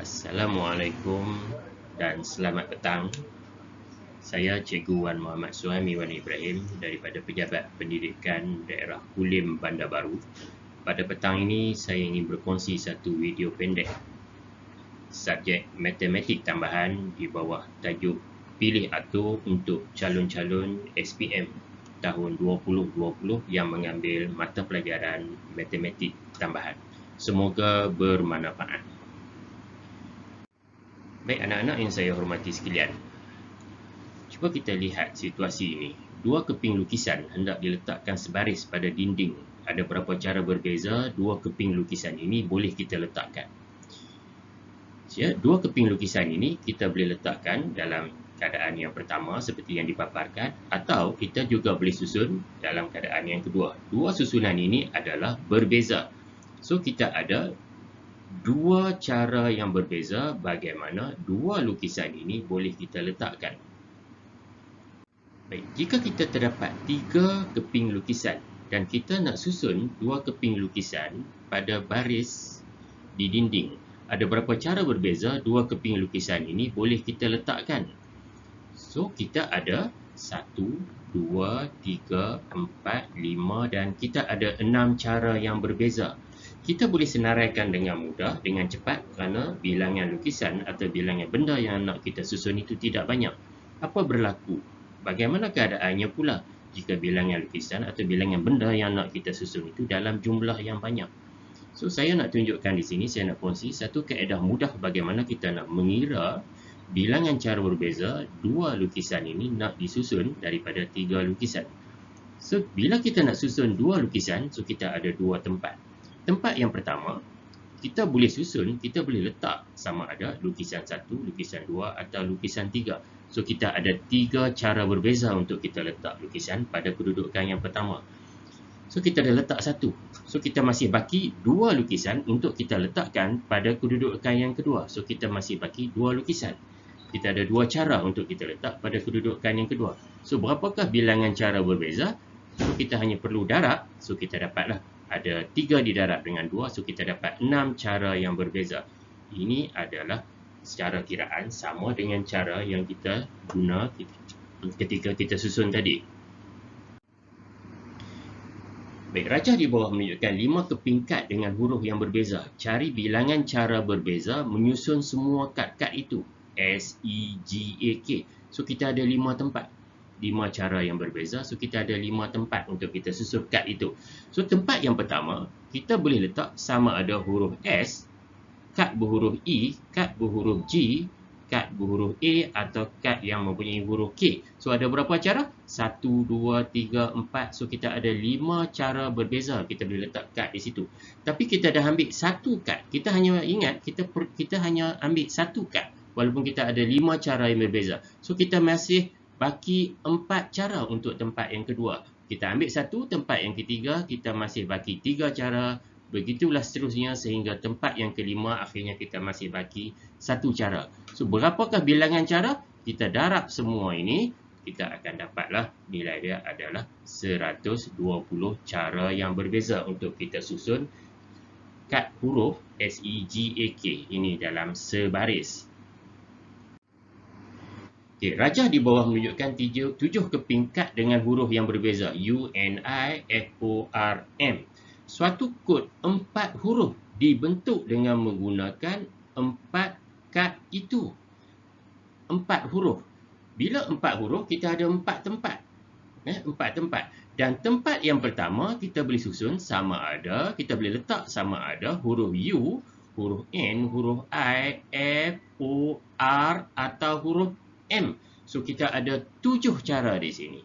Assalamualaikum dan selamat petang. Saya Cikgu Wan Muhammad Suhaimi Wan Ibrahim daripada Pejabat Pendidikan Daerah Kulim Bandar Baru. Pada petang ini saya ingin berkongsi satu video pendek subjek matematik tambahan di bawah tajuk Pilih Atur untuk calon-calon SPM tahun 2020 yang mengambil mata pelajaran matematik tambahan. Semoga bermanfaat. Baik anak-anak yang saya hormati sekalian, cuba kita lihat situasi ini. Dua keping lukisan hendak diletakkan sebaris pada dinding. Ada beberapa cara berbeza dua keping lukisan ini boleh kita letakkan. Dua keping lukisan ini kita boleh letakkan dalam keadaan yang pertama seperti yang dipaparkan, atau kita juga boleh susun dalam keadaan yang kedua. Dua susunan ini adalah berbeza. So kita ada dua cara yang berbeza bagaimana dua lukisan ini boleh kita letakkan. Baik, jika kita terdapat tiga keping lukisan dan kita nak susun dua keping lukisan pada baris di dinding, ada berapa cara berbeza dua keping lukisan ini boleh kita letakkan. So kita ada 1, 2, 3, 4, 5 dan kita ada 6 cara yang berbeza. Kita boleh senaraikan dengan mudah, dengan cepat kerana bilangan lukisan atau bilangan benda yang nak kita susun itu tidak banyak. Apa berlaku? Bagaimana keadaannya pula jika bilangan lukisan atau bilangan benda yang nak kita susun itu dalam jumlah yang banyak? So saya nak tunjukkan di sini, saya nak kongsi satu kaedah mudah bagaimana kita nak mengira bilangan cara berbeza dua lukisan ini nak disusun daripada tiga lukisan. So bila kita nak susun dua lukisan, so kita ada dua tempat. Tempat yang pertama, kita boleh susun, kita boleh letak sama ada lukisan 1, lukisan 2 atau lukisan 3. So kita ada tiga cara berbeza untuk kita letak lukisan pada kedudukan yang pertama. So kita dah letak satu. So kita masih baki dua lukisan untuk kita letakkan pada kedudukan yang kedua. So kita masih baki dua lukisan. Kita ada dua cara untuk kita letak pada kedudukan yang kedua. So berapakah bilangan cara berbeza? So kita hanya perlu darab. So kita dapatlah ada 3 didarab dengan 2. So kita dapat 6 cara yang berbeza. Ini adalah secara kiraan sama dengan cara yang kita guna ketika kita susun tadi. Baik, rajah di bawah menunjukkan 5 keping kad dengan huruf yang berbeza. Cari bilangan cara berbeza menyusun semua kad-kad itu. S, E, G, A, K. So kita ada 5 tempat. 5 cara yang berbeza. So kita ada 5 tempat untuk kita susun kad itu. So tempat yang pertama, kita boleh letak sama ada huruf S, kad berhuruf E, kad berhuruf G, kad berhuruf A atau kad yang mempunyai huruf K. So ada berapa cara? 1, 2, 3, 4. So kita ada 5 cara berbeza kita boleh letak kad di situ. Tapi kita dah ambil satu kad. Kita hanya ingat kita hanya ambil satu kad walaupun kita ada 5 cara yang berbeza. So kita masih baki 4 cara untuk tempat yang kedua. Kita ambil satu, tempat yang ketiga kita masih baki 3 cara. Begitulah seterusnya sehingga tempat yang kelima akhirnya kita masih baki 1 cara. So berapakah bilangan cara? Kita darab semua ini, kita akan dapatlah nilai dia adalah 120 cara yang berbeza untuk kita susun kad huruf S, E, G, A, K ini dalam sebaris. Okay, rajah di bawah menunjukkan 7 keping kad dengan huruf yang berbeza. U, N, I, F, O, R, M. Suatu kod 4 huruf dibentuk dengan menggunakan 4 kad itu. 4 huruf. Bila 4 huruf, kita ada 4 tempat. 4 tempat. Dan tempat yang pertama, kita boleh susun sama ada, kita boleh letak sama ada huruf U, huruf N, huruf I, F, O, R atau huruf M. So kita ada 7 cara di sini.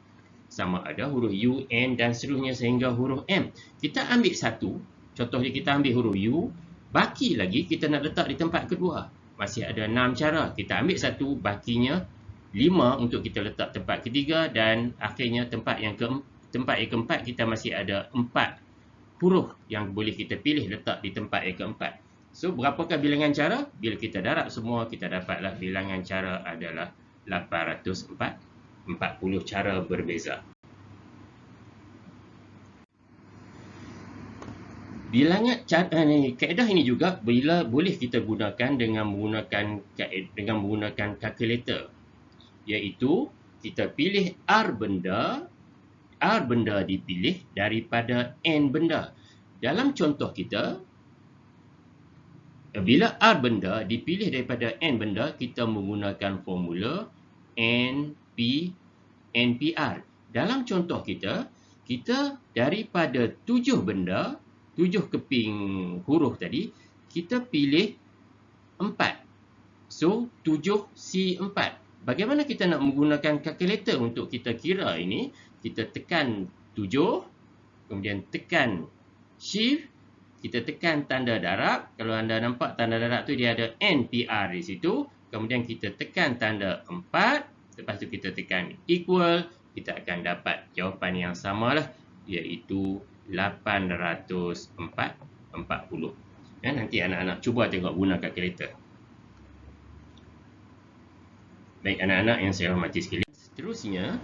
Sama ada huruf U, N dan seterusnya sehingga huruf M. Kita ambil satu, contohnya kita ambil huruf U, baki lagi kita nak letak di tempat kedua. Masih ada 6 cara. Kita ambil satu, bakinya 5 untuk kita letak tempat ketiga dan akhirnya tempat yang keempat kita masih ada 4 huruf yang boleh kita pilih letak di tempat yang keempat. So berapakah bilangan cara? Bila kita darab semua kita dapatlah bilangan cara adalah 840 cara berbeza. Kaedah ini juga boleh kita gunakan dengan menggunakan kalkulator, iaitu kita pilih R benda dipilih daripada N benda. Dalam contoh kita, bila R benda dipilih daripada N benda, kita menggunakan formula NPR. Dalam contoh kita daripada 7 benda, 7 keping huruf tadi, kita pilih 4. So, 7C4. Bagaimana kita nak menggunakan kalkulator untuk kita kira ini? Kita tekan 7, kemudian tekan Shift, kita tekan tanda darab. Kalau anda nampak tanda darab tu dia ada NPR di situ. Kemudian kita tekan tanda 4. Lepas tu kita tekan equal. Kita akan dapat jawapan yang sama lah, iaitu 840. Nanti anak-anak cuba tengok guna kalkulator. Baik anak-anak yang saya hormati sekalian. Seterusnya,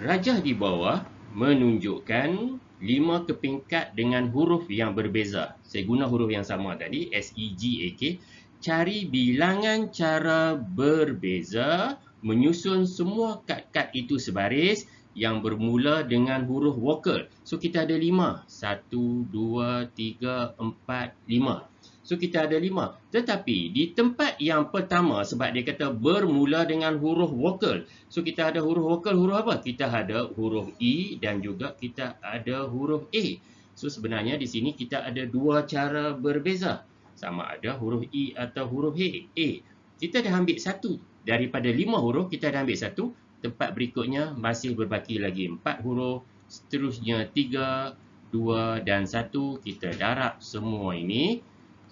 rajah di bawah menunjukkan 5 keping kad dengan huruf yang berbeza. Saya guna huruf yang sama tadi, SEGAK. Cari bilangan cara berbeza menyusun semua kad-kad itu sebaris yang bermula dengan huruf vokal. So, kita ada 5. 1, 2, 3, 4, 5. So, kita ada 5. Tetapi, di tempat yang pertama, sebab dia kata bermula dengan huruf vokal. So, kita ada huruf vokal, huruf apa? Kita ada huruf E dan juga kita ada huruf A. So, sebenarnya di sini kita ada 2 cara berbeza. Sama ada huruf E atau huruf A. Kita dah ambil 1. Daripada 5 huruf, kita dah ambil 1. Tempat berikutnya masih berbaki lagi 4 huruf. Seterusnya 3, 2 dan 1. Kita darab semua ini.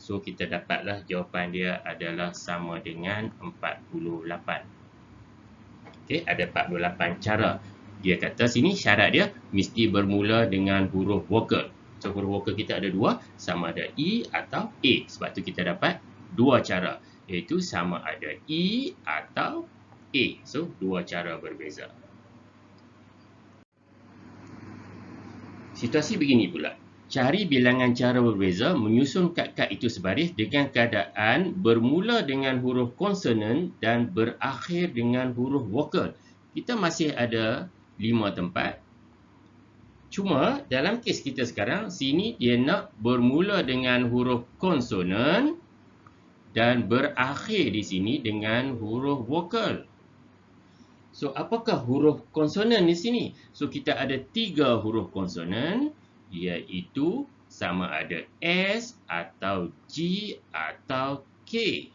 So, kita dapatlah jawapan dia adalah sama dengan 48. Okey, ada 48 cara. Dia kata sini syarat dia mesti bermula dengan huruf vokal. So, huruf vokal kita ada 2. Sama ada E atau A. Sebab tu kita dapat 2 cara. Iaitu sama ada E atau A. So, 2 cara berbeza. Situasi begini pula. Cari bilangan cara berbeza menyusun kad-kad itu sebaris dengan keadaan bermula dengan huruf konsonan dan berakhir dengan huruf vokal. Kita masih ada 5 tempat. Cuma dalam kes kita sekarang, sini dia nak bermula dengan huruf konsonan dan berakhir di sini dengan huruf vokal. So, apakah huruf konsonan di sini? So, kita ada 3 huruf konsonan, iaitu sama ada S atau G atau K.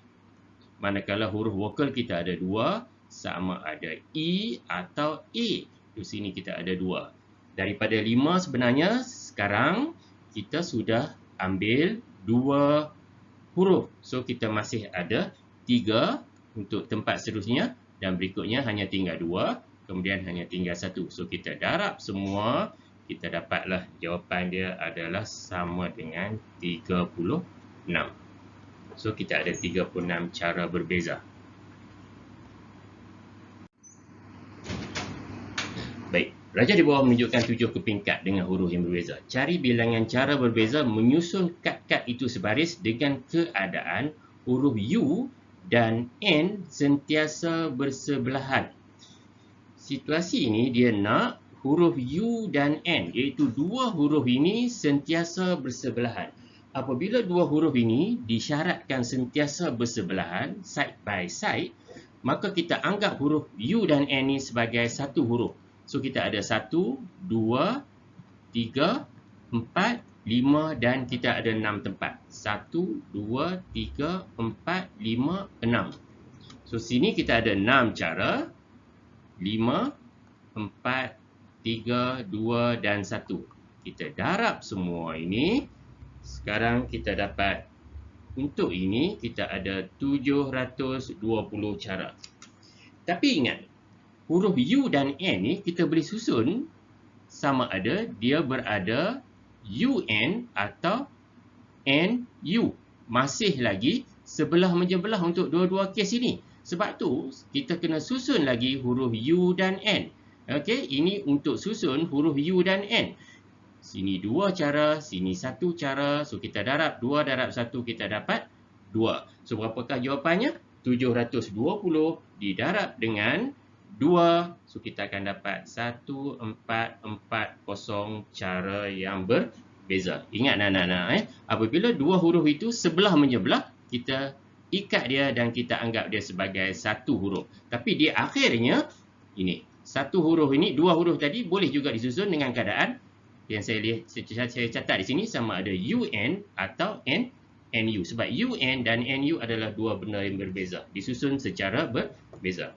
Manakala huruf vokal kita ada 2, sama ada E atau A. Di sini kita ada 2. Daripada 5 sebenarnya, sekarang kita sudah ambil 2 huruf. So, kita masih ada 3 untuk tempat seterusnya dan berikutnya hanya tinggal 2, kemudian hanya tinggal 1. So, kita darab semua, kita dapatlah jawapan dia adalah sama dengan 36. So, kita ada 36 cara berbeza. Baik, rajah di bawah menunjukkan 7 keping kad dengan huruf yang berbeza. Cari bilangan cara berbeza menyusun kad-kad itu sebaris dengan keadaan huruf U dan N sentiasa bersebelahan. Situasi ini dia nak huruf U dan N, iaitu 2 huruf ini sentiasa bersebelahan. Apabila 2 huruf ini disyaratkan sentiasa bersebelahan, side by side, maka kita anggap huruf U dan N ini sebagai satu huruf. So, kita ada 1, 2, 3, 4, 5 dan kita ada 6 tempat. 1, 2, 3, 4, 5, 6. So, sini kita ada 6 cara. 5, 4, 3, 2 dan 1. Kita darab semua ini. Sekarang kita dapat untuk ini kita ada 720 cara. Tapi ingat, huruf U dan N ni kita boleh susun sama ada dia berada UN atau NU. Masih lagi sebelah menyebelah untuk dua-dua kes ini. Sebab tu kita kena susun lagi huruf U dan N. Okey, ini untuk susun huruf U dan N. Sini 2 cara, sini 1 cara. So kita darab 2 darab 1 kita dapat 2. So berapakah jawapannya? 720 didarab dengan 2. So kita akan dapat 1440 cara yang berbeza. Ingat anak-anak, apabila dua huruf itu sebelah menyebelah, kita ikat dia dan kita anggap dia sebagai satu huruf. Tapi di akhirnya ini satu huruf ini, dua huruf tadi boleh juga disusun dengan keadaan yang saya catat di sini sama ada UN atau NU. Sebab UN dan NU adalah dua benda yang berbeza, disusun secara berbeza.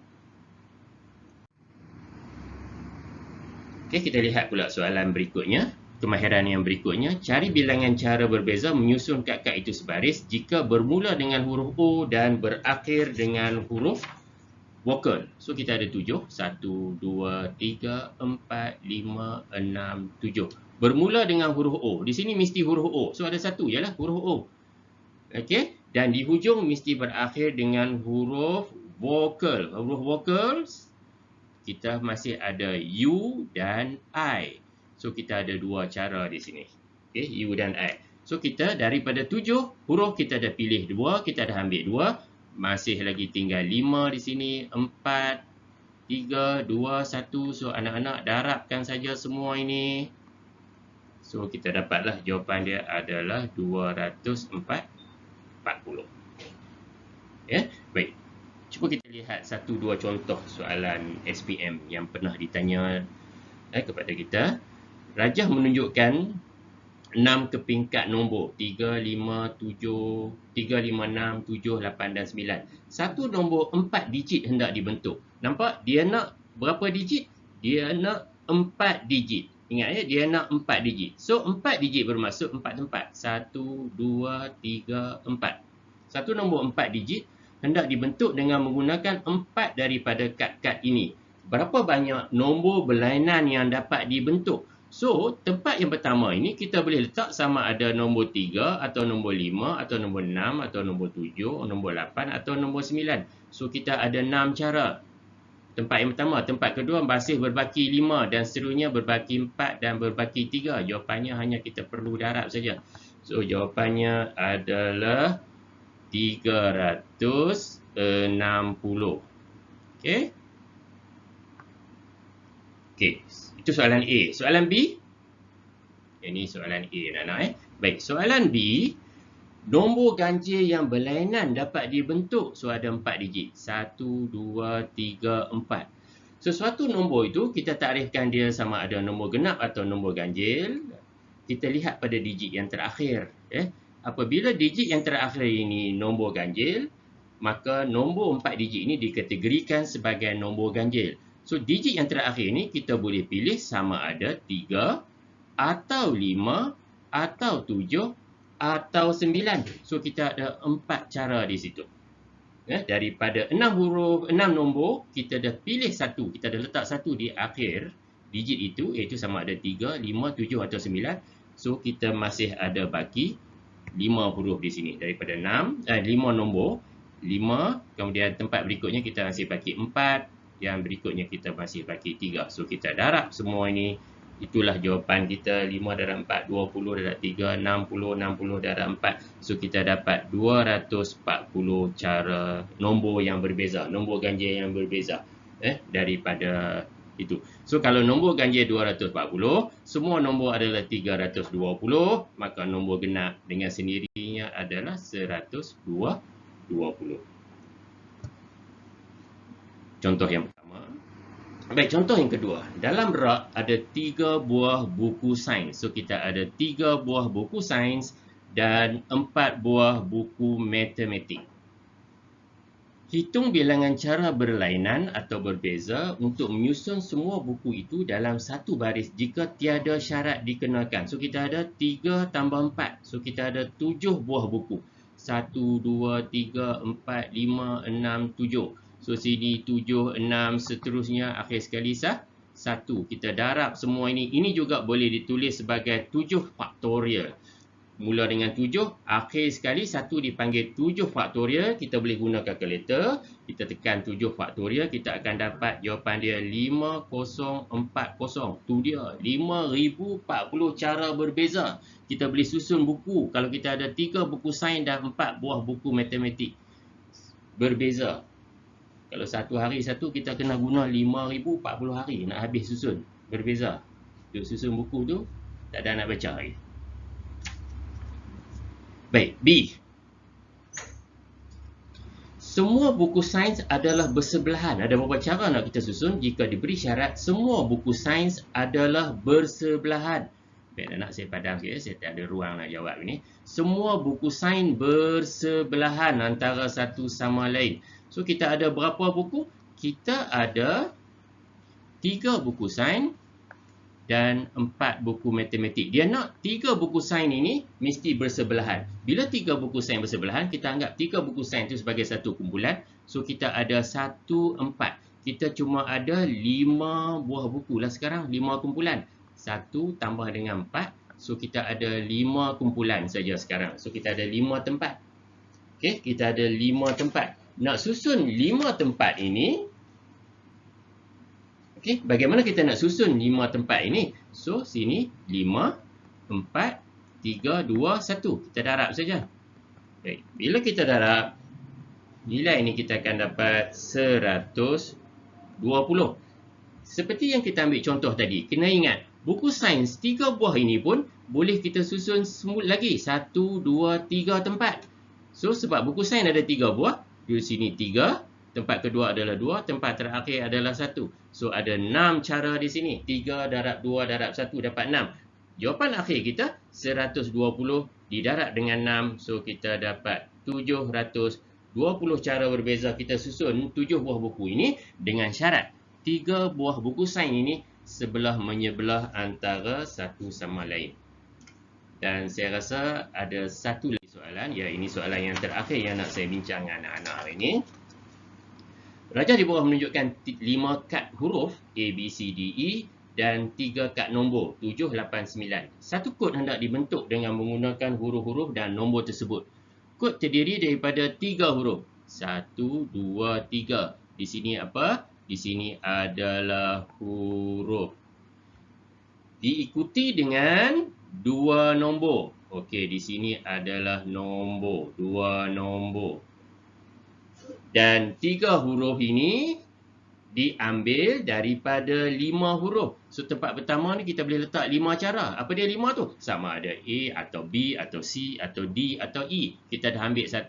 Okey, kita lihat pula soalan berikutnya. Kemahiran yang berikutnya, cari bilangan cara berbeza menyusun kad-kad itu sebaris jika bermula dengan huruf O dan berakhir dengan huruf vokal. So kita ada 7. 1, 2, 3, 4, 5, 6, 7. Bermula dengan huruf O. Di sini mesti huruf O. So ada satu ialah huruf O. Okey. Dan di hujung mesti berakhir dengan huruf vokal. Huruf vokal kita masih ada U dan I. So kita ada dua cara di sini. Okey, U dan I. So kita daripada 7 huruf kita dah pilih 2, kita dah ambil 2. Masih lagi tinggal 5 di sini, 4, 3, 2, 1. So anak-anak darabkan saja semua ini. So kita dapatlah jawapan dia adalah 240. Ya, baik. Cuba kita lihat satu dua contoh soalan SPM yang pernah ditanya kepada kita. Rajah menunjukkan 6 kepingkat nombor 3, 5, 7, 3, 5, 6, 7, 8 dan 9. Satu nombor 4 digit hendak dibentuk. Nampak? Dia nak berapa digit? Dia nak 4 digit. Ingat ya, dia nak 4 digit. So 4 digit bermaksud 4 tempat. 1, 2, 3, 4. Satu nombor 4 digit hendak dibentuk dengan menggunakan 4 daripada kad-kad ini. Berapa banyak nombor berlainan yang dapat dibentuk? So, tempat yang pertama ini kita boleh letak sama ada nombor 3 atau nombor 5 atau nombor 6 atau nombor 7, nombor 8 atau nombor 9. So, kita ada 6 cara. Tempat yang pertama, tempat kedua masih berbaki 5 dan seterusnya berbaki 4 dan berbaki 3. Jawapannya hanya kita perlu darab saja. So, jawapannya adalah 360. Okey. Okey, itu soalan A. Soalan B. Ini soalan A, anak-anak. Baik, soalan B. Nombor ganjil yang berlainan dapat dibentuk. So, ada 4 digit. 1, 2, 3, 4. Sesuatu nombor itu, kita takrifkan dia sama ada nombor genap atau nombor ganjil. Kita lihat pada digit yang terakhir. Apabila digit yang terakhir ini nombor ganjil, maka nombor 4 digit ini dikategorikan sebagai nombor ganjil. So, digit yang terakhir ini kita boleh pilih sama ada 3 atau 5 atau 7 atau 9. So, kita ada 4 cara di situ. Daripada 6 huruf, 6 nombor, kita dah pilih satu. Kita dah letak satu di akhir digit itu, iaitu sama ada 3, 5, 7 atau 9. So, kita masih ada baki 5 huruf di sini. Daripada 5 nombor, 5, kemudian tempat berikutnya kita masih baki 4. Yang berikutnya kita masih baki 3. So, kita darab semua ini. Itulah jawapan kita. 5 darab 4, 20 darab 3, 60, 60 darab 4. So, kita dapat 240 cara nombor yang berbeza. Nombor ganjil yang berbeza. Daripada itu. So, kalau nombor ganjil 240, semua nombor adalah 320. Maka nombor genap dengan sendirinya adalah 120. Contoh yang pertama. Baik, contoh yang kedua. Dalam rak ada 3 buah buku sains. So, kita ada 3 buah buku sains dan 4 buah buku matematik. Hitung bilangan cara berlainan atau berbeza untuk menyusun semua buku itu dalam satu baris jika tiada syarat dikenakan. So, kita ada 3 tambah 4. So, kita ada 7 buah buku. 1, 2, 3, 4, 5, 6, 7. So, sini 7, 6, seterusnya akhir sekali 1. Kita darab semua ini. Ini juga boleh ditulis sebagai 7 faktorial. mula dengan 7, akhir sekali 1 dipanggil 7 faktorial, kita boleh guna kalkulator, kita tekan 7 faktorial, kita akan dapat jawapan dia 5040. Tu dia, 5040 cara berbeza. Kita boleh susun buku, kalau kita ada 3 buku sains dan 4 buah buku matematik berbeza. Kalau satu hari satu, kita kena guna 5040 hari nak habis susun, berbeza. Untuk susun buku tu, tak ada nak baca lagi. Baik, B. Semua buku sains adalah bersebelahan. Ada beberapa cara nak kita susun jika diberi syarat semua buku sains adalah bersebelahan. Baik, anak saya padam sikit, saya tak ada ruang nak jawab ini. Semua buku sains bersebelahan antara satu sama lain. So, kita ada berapa buku? Kita ada 3 buku sains dan 4 buku matematik. Dia nak 3 buku sains ini mesti bersebelahan. Bila 3 buku sains bersebelahan, kita anggap 3 buku sains itu sebagai satu kumpulan. So, kita ada 1, 4. Kita cuma ada 5 buah buku lah sekarang. 5 kumpulan. 1 tambah dengan 4. So, kita ada 5 kumpulan saja sekarang. So, kita ada 5 tempat. Okey, kita ada 5 tempat. Nak susun 5 tempat ini, okey, bagaimana kita nak susun 5 tempat ini? So, sini 5, 4, 3, 2, 1. Kita darab saja. Baik. Bila kita darab, nilai ini kita akan dapat 120. Seperti yang kita ambil contoh tadi, kena ingat, buku sains 3 buah ini pun boleh kita susun lagi 1, 2, 3 tempat. So, sebab buku sains ada 3 buah, di sini 3. Tempat kedua adalah 2, tempat terakhir adalah 1. So, ada 6 cara di sini. 3 darab 2 darab 1 dapat 6. Jawapan akhir kita 120 didarab dengan 6. So, kita dapat 720 cara berbeza kita susun 7 buah buku ini dengan syarat 3 buah buku sains ini sebelah menyebelah antara satu sama lain. Dan saya rasa ada satu lagi soalan. Ya, ini soalan yang terakhir yang nak saya bincang dengan anak-anak hari ini. Raja di bawah menunjukkan 5 kad huruf A, B, C, D, E dan 3 kad nombor 7, 8, 9. Satu kod hendak dibentuk dengan menggunakan huruf-huruf dan nombor tersebut. Kod terdiri daripada 3 huruf. 1, 2, 3. Di sini apa? Di sini adalah huruf. Diikuti dengan 2 nombor. Okey, di sini adalah nombor. 2 nombor. Dan 3 huruf ini diambil daripada 5 huruf. So, tempat pertama ni kita boleh letak 5 cara. Apa dia 5 tu? Sama ada A atau B atau C atau D atau E. Kita dah ambil 1,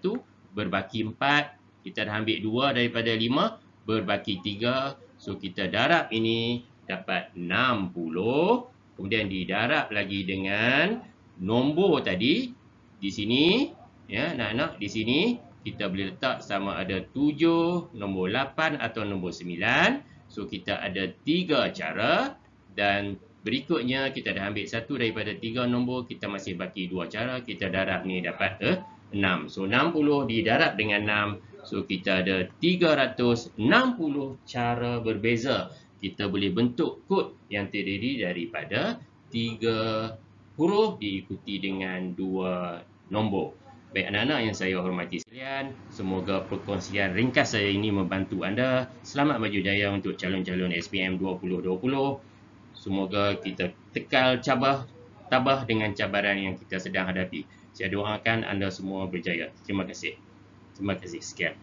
berbaki 4. Kita dah ambil 2 daripada 5, berbaki 3. So, kita darab ini dapat 60. Kemudian didarab lagi dengan nombor tadi. Di sini, ya, anak-anak, di sini kita boleh letak sama ada 7, nombor 8 atau nombor 9. So, kita ada 3 cara. Dan berikutnya, kita dah ambil 1 daripada 3 nombor. Kita masih baki 2 cara. Kita darab ni dapat 6. So, 60 didarab dengan 6. So, kita ada 360 cara berbeza. Kita boleh bentuk kod yang terdiri daripada 3 huruf diikuti dengan 2 nombor. Baik anak-anak yang saya hormati sekalian, semoga perkongsian ringkas saya ini membantu anda. Selamat maju jaya untuk calon-calon SPM 2020. Semoga kita tekal tabah dengan cabaran yang kita sedang hadapi. Saya doakan anda semua berjaya. Terima kasih. Terima kasih. Sekian.